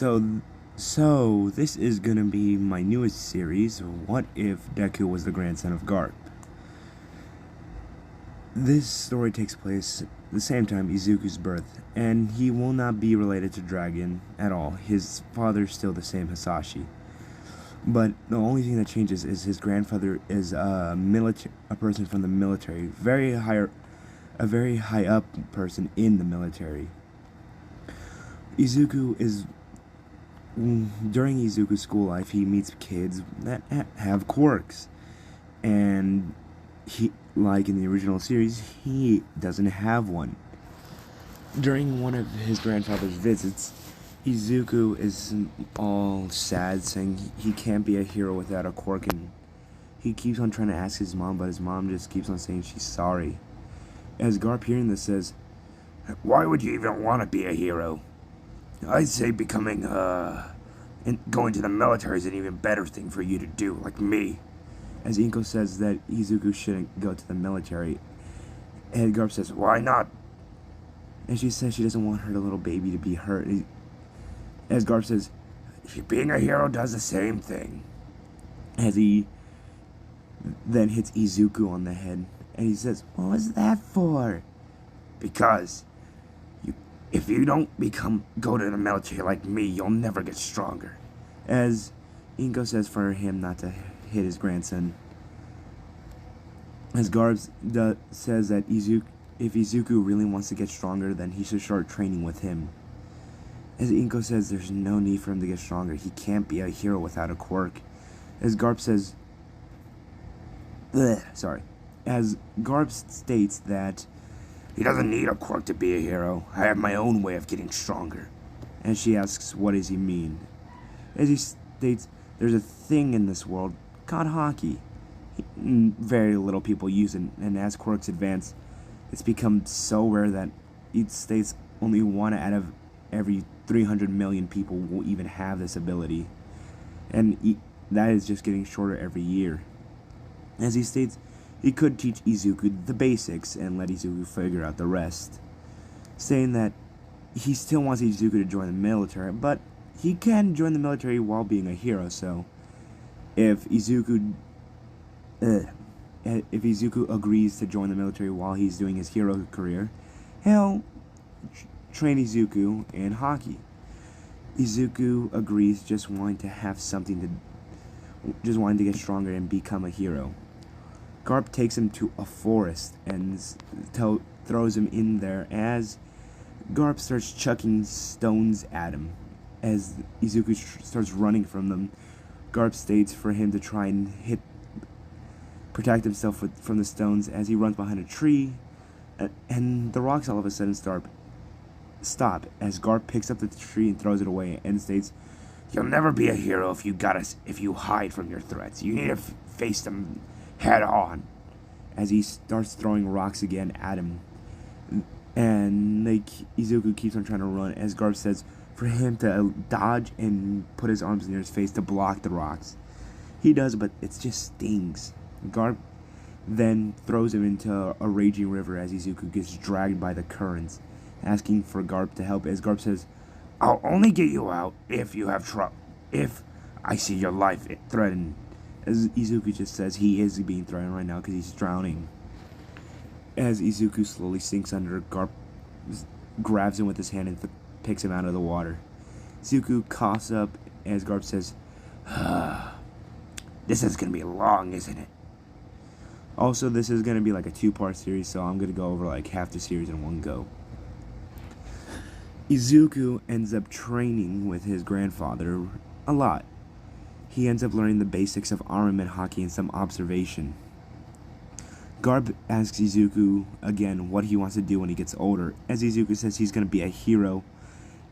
So this is gonna be my newest series. What if Deku was the grandson of Garp? This story takes place the same time Izuku's birth, and he will not be related to Dragon at all. His father's still the same Hisashi, but the only thing that changes is his grandfather is a person from the military, a very high up person in the military. During Izuku's school life, he meets kids that have quirks, and like in the original series, he doesn't have one. During one of his grandfather's visits, Izuku is all sad, saying he can't be a hero without a quirk, and he keeps on trying to ask his mom, but his mom just keeps on saying she's sorry. As Garp, hearing this, says, "Why would you even want to be a hero? I'd say becoming, and going to the military is an even better thing for you to do, like me." As Inko says that Izuku shouldn't go to the military, and Garp says, "Why not?" And she says she doesn't want her little baby to be hurt. As Garp says, "Being a hero does the same thing." As he then hits Izuku on the head, and he says, "What was that for?" "Because if you don't go to the military like me, you'll never get stronger." As Inko says for him not to hit his grandson. As Garp says that if Izuku really wants to get stronger, then he should start training with him. As Inko says there's no need for him to get stronger. He can't be a hero without a quirk. As Garp says... As Garp states that he doesn't need a quirk to be a hero. I have my own way of getting stronger. And she asks, what does he mean? As he states, there's a thing in this world called hockey. Very little people use it, and as quirks advance, it's become so rare that it states only one out of every 300 million people will even have this ability. And that is just getting shorter every year. As he states, he could teach Izuku the basics and let Izuku figure out the rest, saying that he still wants Izuku to join the military, but he can join the military while being a hero, so if Izuku agrees to join the military while he's doing his hero career, he'll train Izuku in hockey. Izuku agrees, just wanting to get stronger and become a hero. Garp takes him to a forest and throws him in there as Garp starts chucking stones at him. As Izuku starts running from them, Garp states for him to try and protect himself from the stones as he runs behind a tree, and the rocks all of a sudden stop as Garp picks up the tree and throws it away and states, "You'll never be a hero if you hide from your threats. You need to face them head on." As he starts throwing rocks again at him, and Izuku keeps on trying to run, as Garp says for him to dodge and put his arms near his face to block the rocks. He does, but it just stings. Garp then throws him into a raging river as Izuku gets dragged by the currents, asking for Garp to help, as Garp says, "I'll only get you out if you have trouble. If I see your life threatened." As Izuku just says he is being threatened right now because he's drowning. As Izuku slowly sinks under, Garp grabs him with his hand and picks him out of the water. Izuku coughs up as Garp says, "This is going to be long, isn't it?" Also, this is going to be like a 2-part series, so I'm going to go over like half the series in one go. Izuku ends up training with his grandfather a lot. He ends up learning the basics of armament, hockey, and some observation. Garp asks Izuku again what he wants to do when he gets older, as Izuku says he's going to be a hero,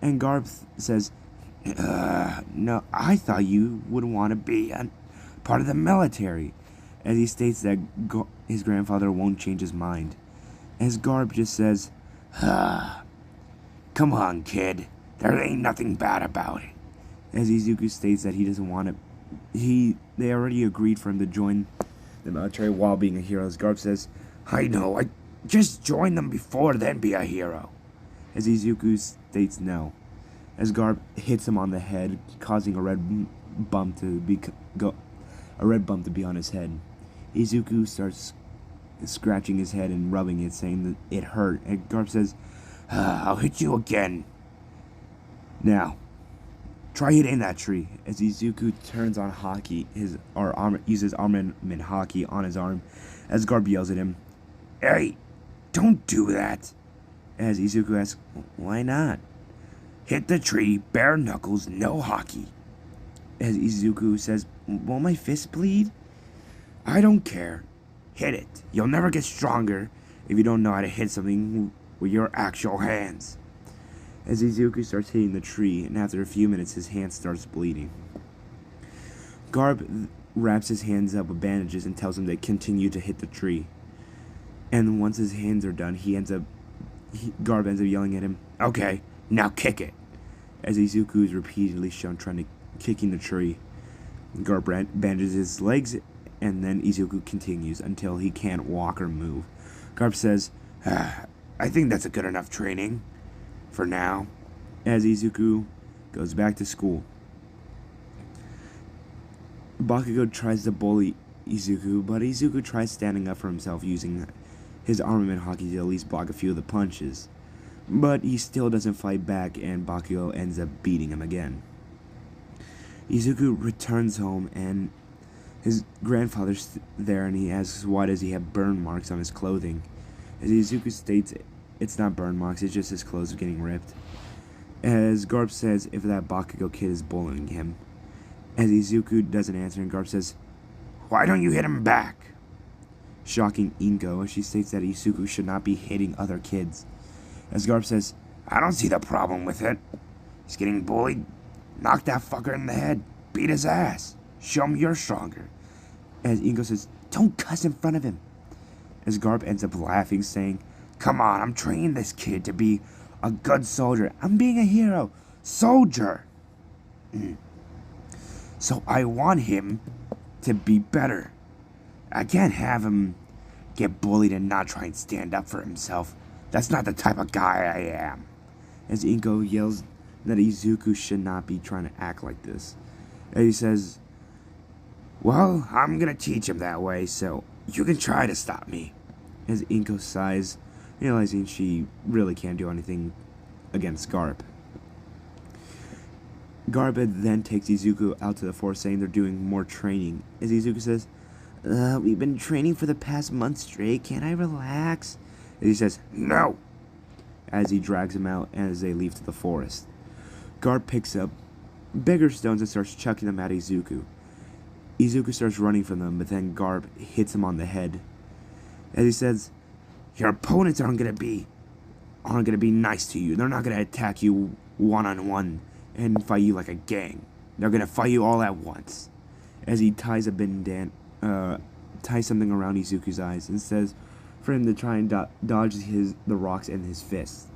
and Garp says, "No, I thought you would want to be a part of the military," as he states that his grandfather won't change his mind. As Garp just says, "Come on, kid, there ain't nothing bad about it." As Izuku states that he doesn't want to, they already agreed for him to join the military while being a hero. As Garp says, "I know, I just join them before then be a hero." As Izuku states no. as Garp hits him on the head, causing a red bump to be on his head. Izuku starts scratching his head and rubbing it, saying that it hurt. And Garp says, I'll hit you again. "Now, try hitting that tree." As Izuku turns on Haki, uses armament Haki on his arm, as Garp yells at him, Hey, don't do that. As Izuku asks, "Why not?" Hit the tree, bare knuckles, no hockey. As Izuku says, "Won't my fist bleed?" I don't care. Hit it. You'll never get stronger if you don't know how to hit something with your actual hands. As Izuku starts hitting the tree, and after a few minutes his hand starts bleeding. Garp wraps his hands up with bandages and tells him to continue to hit the tree. And once his hands are done, Garp ends up yelling at him, Okay, now kick it. As Izuku is repeatedly shown kicking the tree. Garp bandages his legs, and then Izuku continues until he can't walk or move. Garp says, I think that's a good enough training. For now. As Izuku goes back to school. Bakugo tries to bully Izuku, but Izuku tries standing up for himself using his armament Haki to at least block a few of the punches. But he still doesn't fight back, and Bakugo ends up beating him again. Izuku returns home, and his grandfather's there, and he asks why does he have burn marks on his clothing. As Izuku states, it's not burn marks, it's just his clothes getting ripped. As Garp says if that Bakugo kid is bullying him. As Izuku doesn't answer, and Garp says, Why don't you hit him back? Shocking Inko, as she states that Izuku should not be hitting other kids. As Garp says, I don't see the problem with it. He's getting bullied. Knock that fucker in the head. Beat his ass. Show him you're stronger. As Inko says, don't cuss in front of him. As Garp ends up laughing, saying, Come on, I'm training this kid to be a good soldier. I'm being a hero. Soldier. So I want him to be better. I can't have him get bullied and not try and stand up for himself. That's not the type of guy I am. As Inko yells that Izuku should not be trying to act like this. And he says, Well, I'm gonna teach him that way, so you can try to stop me. As Inko sighs, realizing she really can't do anything against Garp. Garp then takes Izuku out to the forest, saying they're doing more training. As Izuku says, we've been training for the past month straight, can't I relax? And he says, No! As he drags him out as they leave to the forest. Garp picks up bigger stones and starts chucking them at Izuku. Izuku starts running from them, but then Garp hits him on the head. As he says, Your opponents aren't gonna be nice to you. They're not gonna attack you one-on-one and fight you like a gang. They're gonna fight you all at once. As he ties something around Izuku's eyes and says for him to try and dodge the rocks in his fists.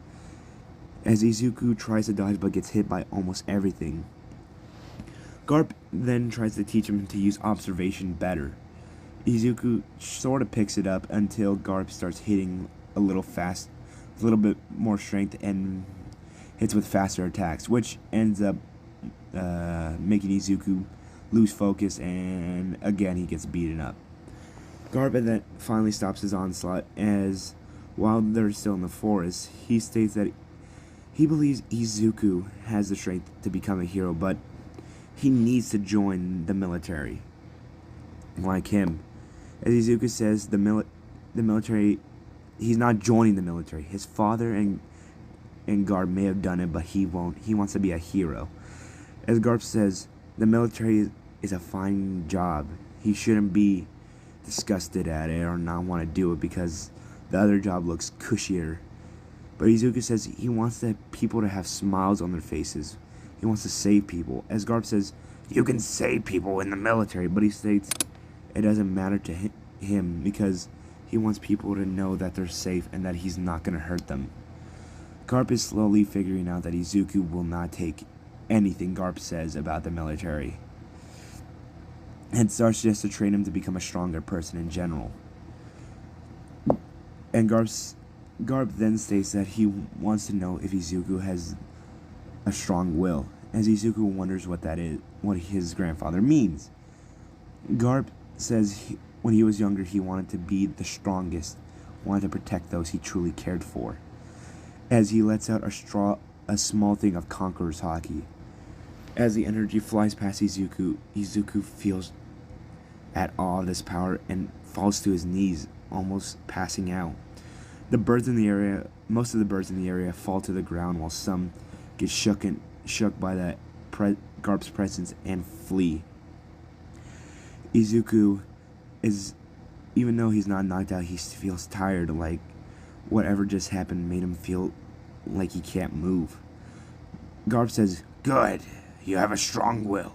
As Izuku tries to dodge but gets hit by almost everything. Garp then tries to teach him to use observation better. Izuku sort of picks it up until Garp starts hitting a little bit more strength and hits with faster attacks, which ends up making Izuku lose focus, and again he gets beaten up. Garp then finally stops his onslaught, as while they're still in the forest, he states that he believes Izuku has the strength to become a hero, but he needs to join the military. Like him. As Izuku says, the military, he's not joining the military. His father and Garp may have done it, but he won't. He wants to be a hero. As Garp says, the military is a fine job. He shouldn't be disgusted at it or not want to do it because the other job looks cushier. But Izuku says he wants the people to have smiles on their faces. He wants to save people. As Garp says, you can save people in the military, but he states it doesn't matter to him because he wants people to know that they're safe and that he's not going to hurt them. Garp is slowly figuring out that Izuku will not take anything Garp says about the military, and starts just to train him to become a stronger person in general. And Garp then states that he wants to know if Izuku has a strong will, as Izuku wonders what that is, what his grandfather means. Garp says when he was younger he wanted to be the strongest, wanted to protect those he truly cared for. As he lets out a small thing of Conqueror's Haki. As the energy flies past Izuku, Izuku feels at awe of this power and falls to his knees, almost passing out. Most of the birds in the area fall to the ground, while some get shook by the Garp's presence and flee. Izuku is, even though he's not knocked out, he feels tired, like whatever just happened made him feel like he can't move. Garp says, "Good, you have a strong will."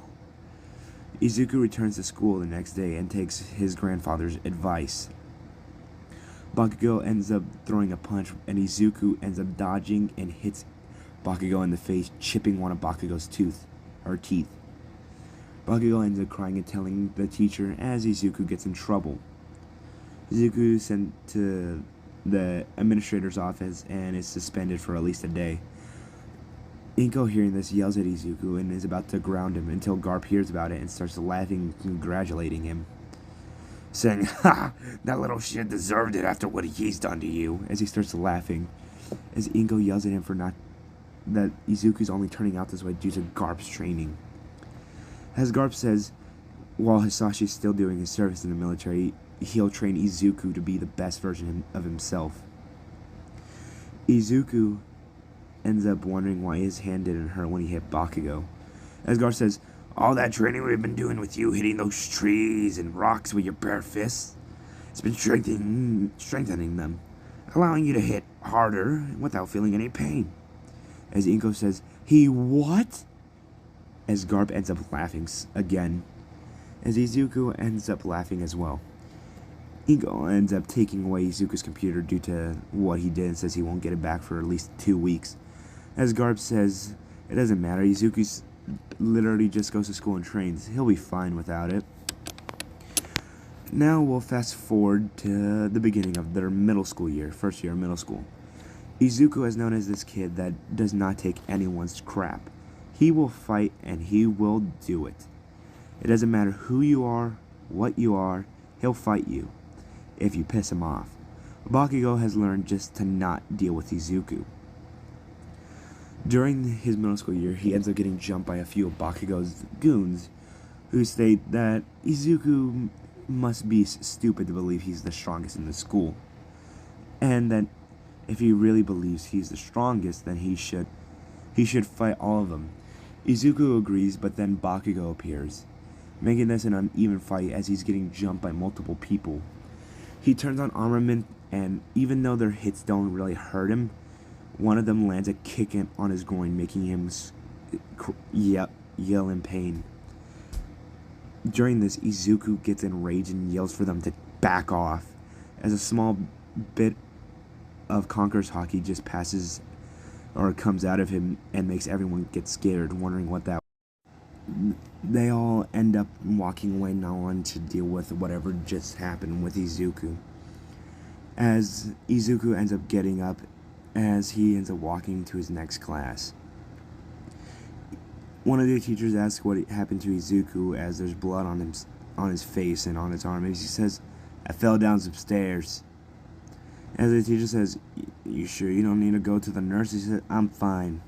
Izuku returns to school the next day and takes his grandfather's advice. Bakugo ends up throwing a punch, and Izuku ends up dodging and hits Bakugo in the face, chipping one of Bakugo's teeth. Bakugo ends up crying and telling the teacher as Izuku gets in trouble. Izuku is sent to the administrator's office and is suspended for at least a day. Inko, hearing this, yells at Izuku and is about to ground him until Garp hears about it and starts laughing and congratulating him, saying, "Ha! That little shit deserved it after what he's done to you." as he starts laughing. As Inko yells at him for that Izuku's only turning out this way due to Garp's training. As Garp says, while Hisashi's still doing his service in the military, he'll train Izuku to be the best version of himself. Izuku ends up wondering why his hand didn't hurt when he hit Bakugo. As Garp says, "All that training we've been doing with you, hitting those trees and rocks with your bare fists, it's been strengthening them, allowing you to hit harder without feeling any pain." As Inko says, "He what?" As Garp ends up laughing again. As Izuku ends up laughing as well. Inko ends up taking away Izuku's computer due to what he did and says he won't get it back for at least 2 weeks. As Garp says, it doesn't matter, Izuku's literally just goes to school and trains. He'll be fine without it. Now we'll fast forward to the beginning of their middle school year, first year of middle school. Izuku is known as this kid that does not take anyone's crap. He will fight and he will do it. It doesn't matter who you are, what you are, he'll fight you if you piss him off. Bakugo has learned just to not deal with Izuku. During his middle school year, he ends up getting jumped by a few of Bakugo's goons, who state that Izuku must be stupid to believe he's the strongest in the school, and that if he really believes he's the strongest, then he should fight all of them. Izuku agrees, but then Bakugo appears, making this an uneven fight as he's getting jumped by multiple people. He turns on armament, and even though their hits don't really hurt him, one of them lands a kick on his groin, making him yell in pain. During this, Izuku gets enraged and yells for them to back off, as a small bit of Conqueror's Haki just passes or comes out of him and makes everyone get scared, wondering what that was. They all end up walking away, not wanting to deal with whatever just happened with Izuku. As Izuku ends up getting up, as he ends up walking to his next class. One of the teachers asks what happened to Izuku, as there's blood on his face and on his arm, and he says, "I fell down some stairs." As the teacher says, "You sure you don't need to go to the nurse?" He says, "I'm fine."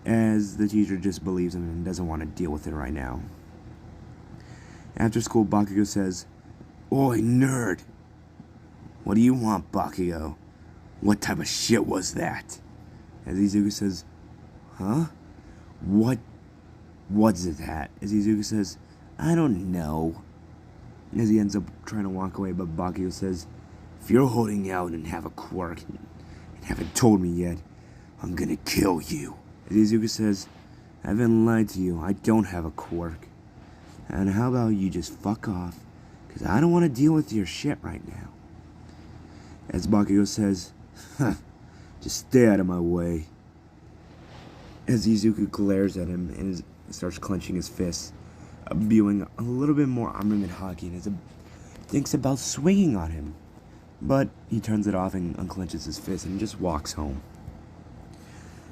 As the teacher just believes him and doesn't want to deal with it right now. After school, Bakugo says, "Oi, nerd! What do you want, Bakugo? What type of shit was that?" As Izuku says, "Huh? What was that?" As Izuku says, "I don't know." As he ends up trying to walk away, but Bakugo says, "If you're holding out and have a quirk and haven't told me yet, I'm gonna kill you." As Izuku says, "I haven't lied to you, I don't have a quirk. And how about you just fuck off, because I don't want to deal with your shit right now." As Bakugo says, "Huh, just stay out of my way." As Izuku glares at him and starts clenching his fists, imbuing a little bit more armament Haki, and thinks about swinging on him. But he turns it off and unclenches his fist and just walks home.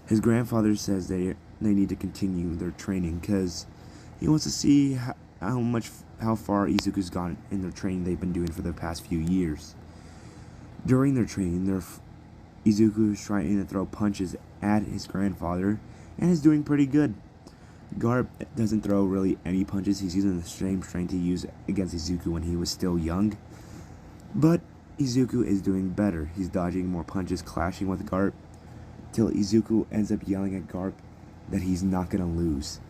His grandfather says they need to continue their training because he wants to see how far Izuku's gone in their training they've been doing for the past few years. During their training, Izuku is trying to throw punches at his grandfather and is doing pretty good. Garp doesn't throw really any punches. He's using the same strength he used against Izuku when he was still young. But Izuku is doing better. He's dodging more punches, clashing with Garp, till Izuku ends up yelling at Garp that he's not going to lose.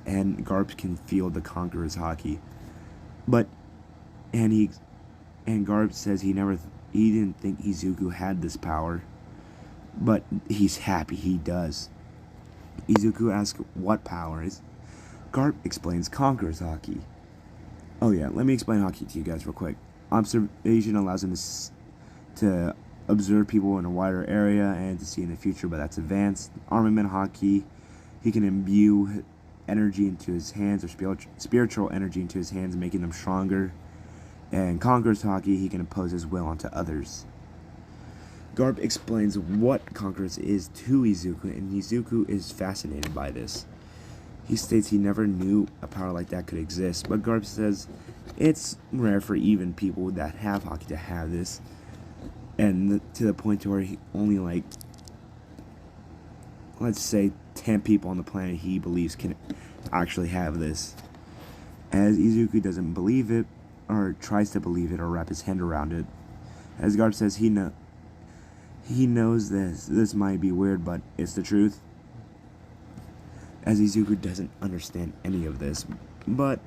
And Garp can feel the conqueror's haki. And Garp says he didn't think Izuku had this power. But he's happy he does. Izuku asks what power is. Garp explains Conqueror's Haki. Oh yeah, let me explain Haki to you guys real quick. Observation allows him to observe people in a wider area and to see in the future, but that's advanced. Armament Haki, he can imbue energy into his hands, or spiritual energy into his hands, making them stronger. And Conqueror's Haki, he can impose his will onto others. Garp explains what Conqueror's is to Izuku, and Izuku is fascinated by this. He states he never knew a power like that could exist, but Garp says it's rare for even people that have Haki to have this, and to the point to where he only, let's say 10 people on the planet he believes can actually have this. As Izuku doesn't believe it, or tries to believe it, or wrap his head around it. As Garp says he knows this might be weird, but it's the truth. As Izuku doesn't understand any of this, but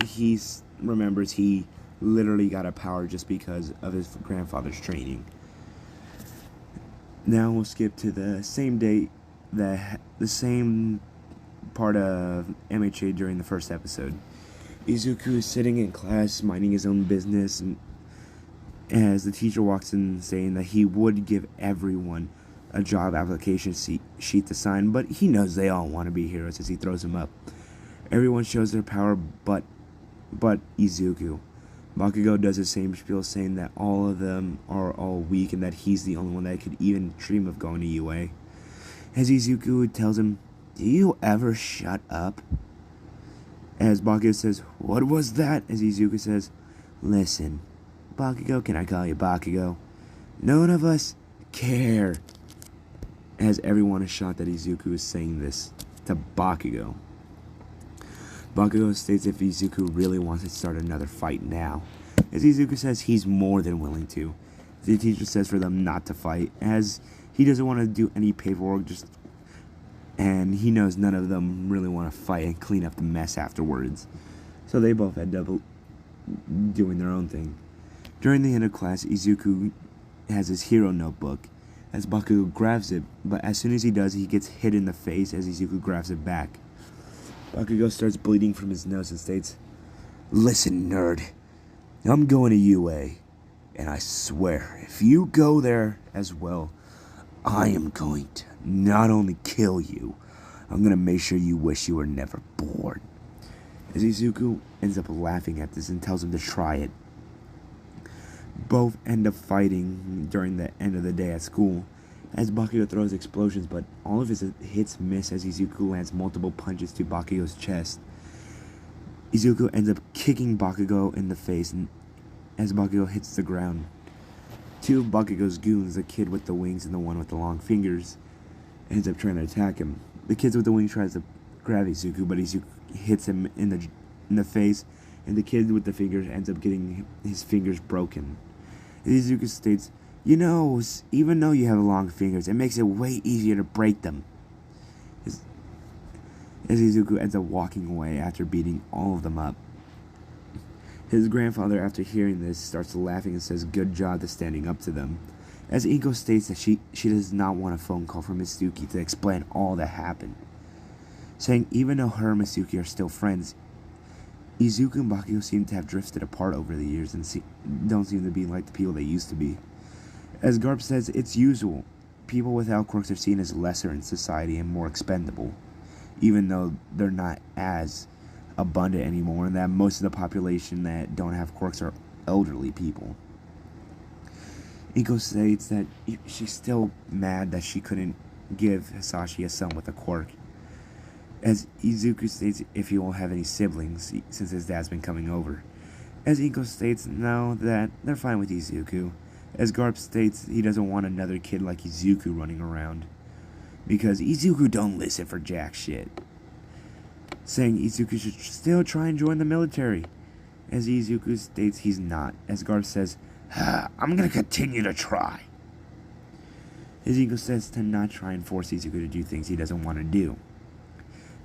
he remembers he literally got a power just because of his grandfather's training. Now we'll skip to the same day, the same part of MHA during the first episode. Izuku is sitting in class, minding his own business, as the teacher walks in saying that he would give everyone a job application sheet to sign, but he knows they all want to be heroes as he throws them up. Everyone shows their power but Izuku. Bakugo does the same spiel, saying that all of them are all weak and that he's the only one that could even dream of going to UA. As Izuku tells him, "Do you ever shut up?" As Bakugo says, "What was that?" As Izuku says, "Listen, Bakugo, can I call you Bakugo? None of us care." As everyone is shocked that Izuku is saying this to Bakugo. Bakugo states if Izuku really wants to start another fight now. As Izuku says he's more than willing to. The teacher says for them not to fight, as he doesn't want to do any paperwork, and he knows none of them really want to fight and clean up the mess afterwards. So they both end up doing their own thing. During the end of class, Izuku has his hero notebook, as Bakugo grabs it, but as soon as he does, he gets hit in the face as Izuku grabs it back. Bakugo starts bleeding from his nose and states, "Listen, nerd, I'm going to UA, and I swear, if you go there as well, I am going to not only kill you, I'm going to make sure you wish you were never born." As Izuku ends up laughing at this and tells him to try it. Both end up fighting during the end of the day at school, as Bakugo throws explosions, but all of his hits miss as Izuku lands multiple punches to Bakugo's chest. Izuku ends up kicking Bakugo in the face as Bakugo hits the ground. Two of Bakugo's goons, the kid with the wings and the one with the long fingers, ends up trying to attack him. The kid with the wings tries to grab Izuku, but Izuku hits him in the face, and the kid with the fingers ends up getting his fingers broken. Izuku states, even though you have long fingers, it makes it way easier to break them. As Izuku ends up walking away after beating all of them up. His grandfather, after hearing this, starts laughing and says good job to standing up to them. As Inko states that she does not want a phone call from Mitsuki to explain all that happened, saying even though her and Mitsuki are still friends, Izuku and Bakugo seem to have drifted apart over the years and don't seem to be like the people they used to be. As Garp says, it's usual. People without quirks are seen as lesser in society and more expendable, even though they're not as abundant anymore, and that most of the population that don't have quirks are elderly people. Inko states that she's still mad that she couldn't give Hisashi a son with a quirk. As Izuku states if he won't have any siblings since his dad's been coming over. As Inko states now that they're fine with Izuku. As Garp states he doesn't want another kid like Izuku running around. Because Izuku don't listen for jack shit. Saying Izuku should still try and join the military. As Izuku states he's not. As Garp says, I'm gonna continue to try. His ego says to not try and force Izuku to do things he doesn't want to do.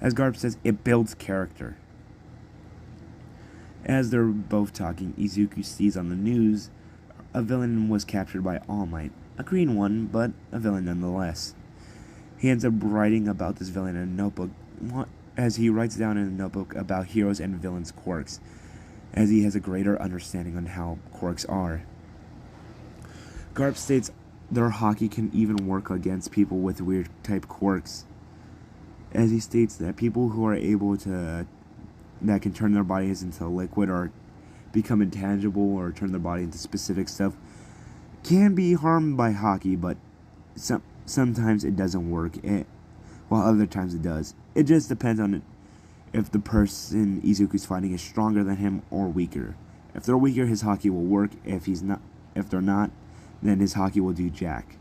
As Garp says, it builds character. As they're both talking, Izuku sees on the news a villain was captured by All Might. A green one, but a villain nonetheless. He ends up writing about this villain in a notebook, as he writes down in a notebook about heroes and villains' quirks, as he has a greater understanding on how quirks are. Garp states their hockey can even work against people with weird type quirks, as he states that people who are able to, that can turn their bodies into liquid or become intangible or turn their body into specific stuff, can be harmed by hockey, but sometimes it doesn't work, while other times it does. It just depends on if the person Izuku's fighting is stronger than him or weaker. If they're weaker, his hockey will work. If they're not, then his hockey will do jack.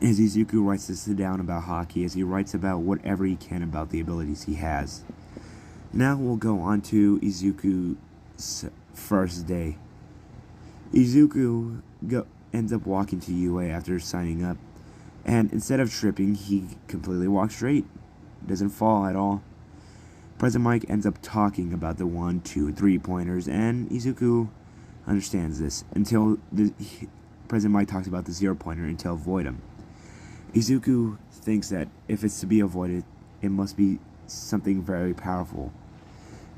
As Izuku writes this down about hockey, as he writes about whatever he can about the abilities he has. Now we'll go on to Izuku's first day. Izuku ends up walking to UA after signing up, and instead of tripping, he completely walks straight. Doesn't fall at all. President Mike ends up talking about the 1, 2, 3 pointers, and Izuku understands this until President Mike talks about the 0 pointer and to avoid him. Izuku thinks that if it's to be avoided, it must be something very powerful.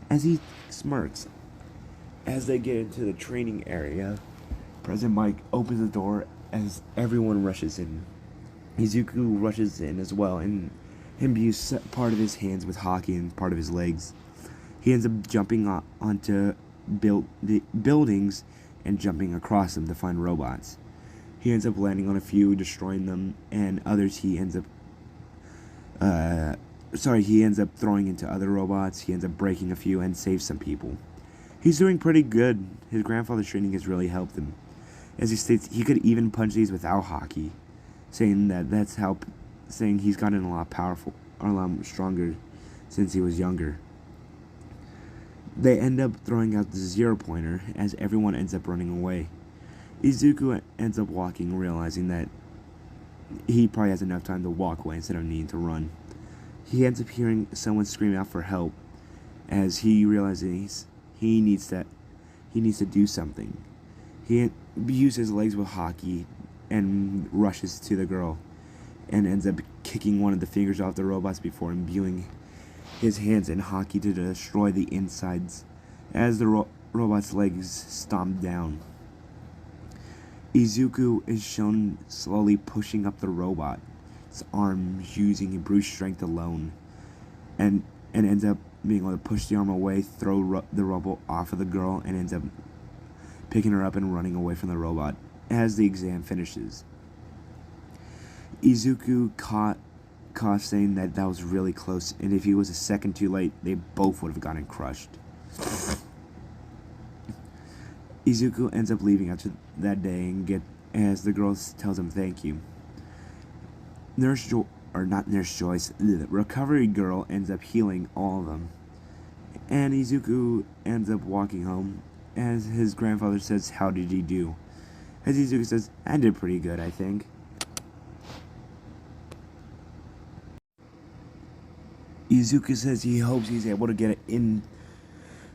As he smirks, as they get into the training area, President Mike opens the door as everyone rushes in. Izuku rushes in as well and imbues part of his hands with hockey and part of his legs. He ends up jumping onto the buildings and jumping across them to find robots. He ends up landing on a few, destroying them, and others he ends up throwing into other robots. He ends up breaking a few and saves some people. He's doing pretty good. His grandfather's training has really helped him. As he states, he could even punch these without hockey, saying he's gotten a lot powerful, or a lot stronger since he was younger. They end up throwing out the 0 pointer as everyone ends up running away. Izuku ends up walking, realizing that he probably has enough time to walk away instead of needing to run. He ends up hearing someone scream out for help as he realizes he needs to do something. He uses his legs with hockey and rushes to the girl and ends up kicking one of the fingers off the robots before imbuing his hands in hockey to destroy the insides as the robot's legs stomp down. Izuku is shown slowly pushing up the robot's arms using brute strength alone, and ends up being able to push the arm away, throw the robot off of the girl, and ends up picking her up and running away from the robot as the exam finishes. Izuku coughs, saying that was really close, and if he was a second too late, they both would have gotten crushed. Izuku ends up leaving after that day as the girl tells him thank you. The recovery girl ends up healing all of them, and Izuku ends up walking home as his grandfather says, "How did he do?" As Izuku says, "I did pretty good, I think." Izuku says he hopes he's able to get in,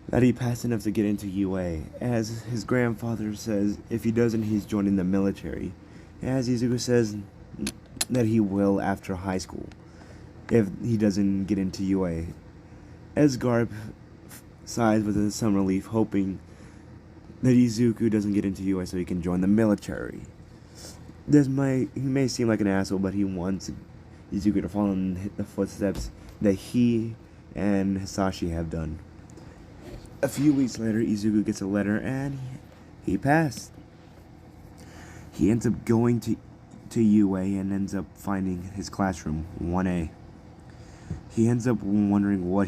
that he passed enough to get into UA, as his grandfather says if he doesn't, he's joining the military, as Izuku says that he will after high school if he doesn't get into UA, as Garp sighs with some relief, hoping that Izuku doesn't get into UA so he can join the military. He may seem like an asshole, but he wants Izuku to follow in the footsteps that he and Hisashi have done. A few weeks later, Izuku gets a letter and he passed. He ends up going to to UA and ends up finding his classroom, 1A. He ends up wondering why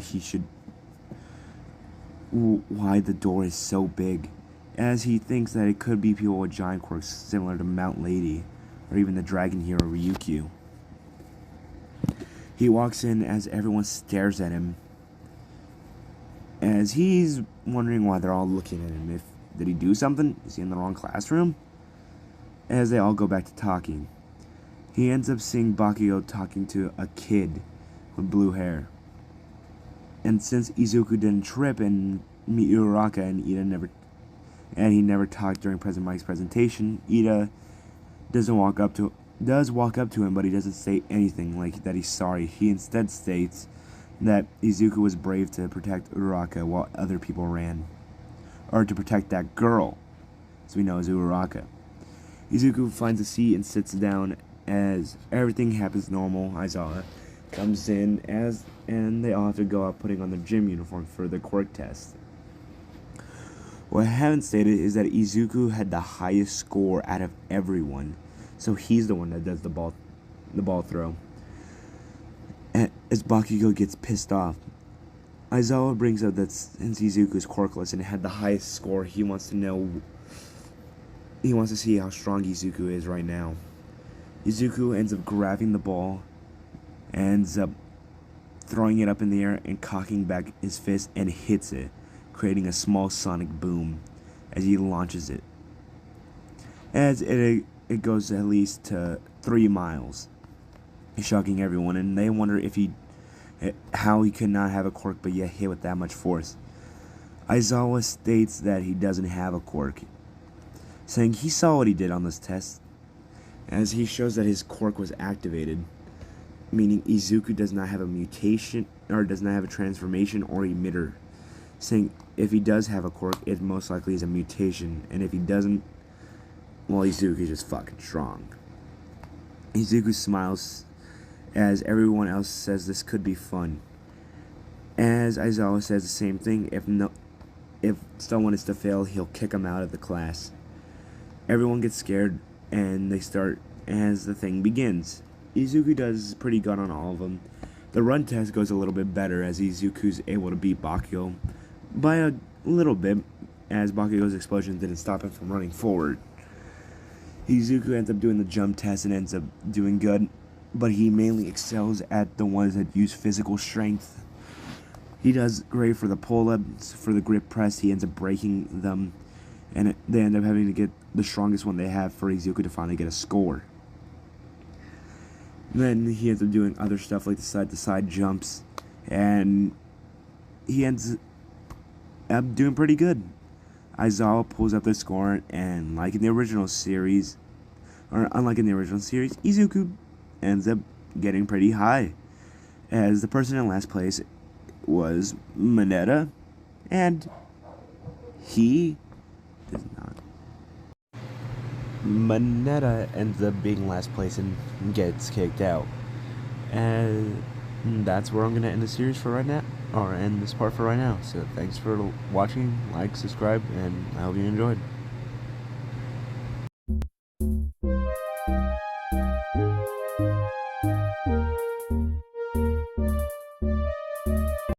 the door is so big, as he thinks that it could be people with giant quirks similar to Mount Lady, or even the dragon hero Ryukyu. He walks in as everyone stares at him, as he's wondering why they're all looking at him. Did he do something? Is he in the wrong classroom? As they all go back to talking, he ends up seeing Bakugo talking to a kid with blue hair. And since Izuku didn't trip and meet Uraraka and he never talked during President Mike's presentation, Ida does walk up to him, but he doesn't say anything like that he's sorry. He instead states that Izuku was brave to protect Uraraka while other people ran. Or to protect that girl, as we know as Uraraka. Izuku finds a seat and sits down as everything happens normal. Aizawa comes in and they all have to go out putting on their gym uniform for the quirk test. What I haven't stated is that Izuku had the highest score out of everyone, so he's the one that does the ball throw. As Bakugo gets pissed off, Aizawa brings up that since Izuku is quirkless and had the highest score, he wants to see how strong Izuku is right now. Izuku ends up grabbing the ball, ends up throwing it up in the air and cocking back his fist and hits it, creating a small sonic boom as he launches it. As it goes at least to 3 miles, shocking everyone, and they wonder how he could not have a quirk but yet hit with that much force. Aizawa states that he doesn't have a quirk, saying he saw what he did on this test, as he shows that his quirk was activated, meaning Izuku does not have a mutation, or does not have a transformation or emitter, saying if he does have a quirk, it most likely is a mutation, and if he doesn't, well, Izuku is just fucking strong. Izuku smiles as everyone else says this could be fun. As Aizawa says the same thing, if someone is to fail, he'll kick him out of the class. Everyone gets scared and they start as the thing begins. Izuku does pretty good on all of them. The run test goes a little bit better as Izuku's able to beat Bakugo by a little bit, as Bakugo's explosion didn't stop him from running forward. Izuku ends up doing the jump test and ends up doing good, but he mainly excels at the ones that use physical strength. He does great for the pull-ups, for the grip press, he ends up breaking them, and they end up having to get the strongest one they have for Izuku to finally get a score. Then he ends up doing other stuff like the side-to-side jumps, and he ends up doing pretty good. Aizawa pulls up the score, and unlike in the original series, Izuku ends up getting pretty high, as the person in last place was Mineta, and he does not. Mineta ends up being last place and gets kicked out. And that's where I'm going to end the series for right now, or end this part for right now. So thanks for watching, like, subscribe, and I hope you enjoyed.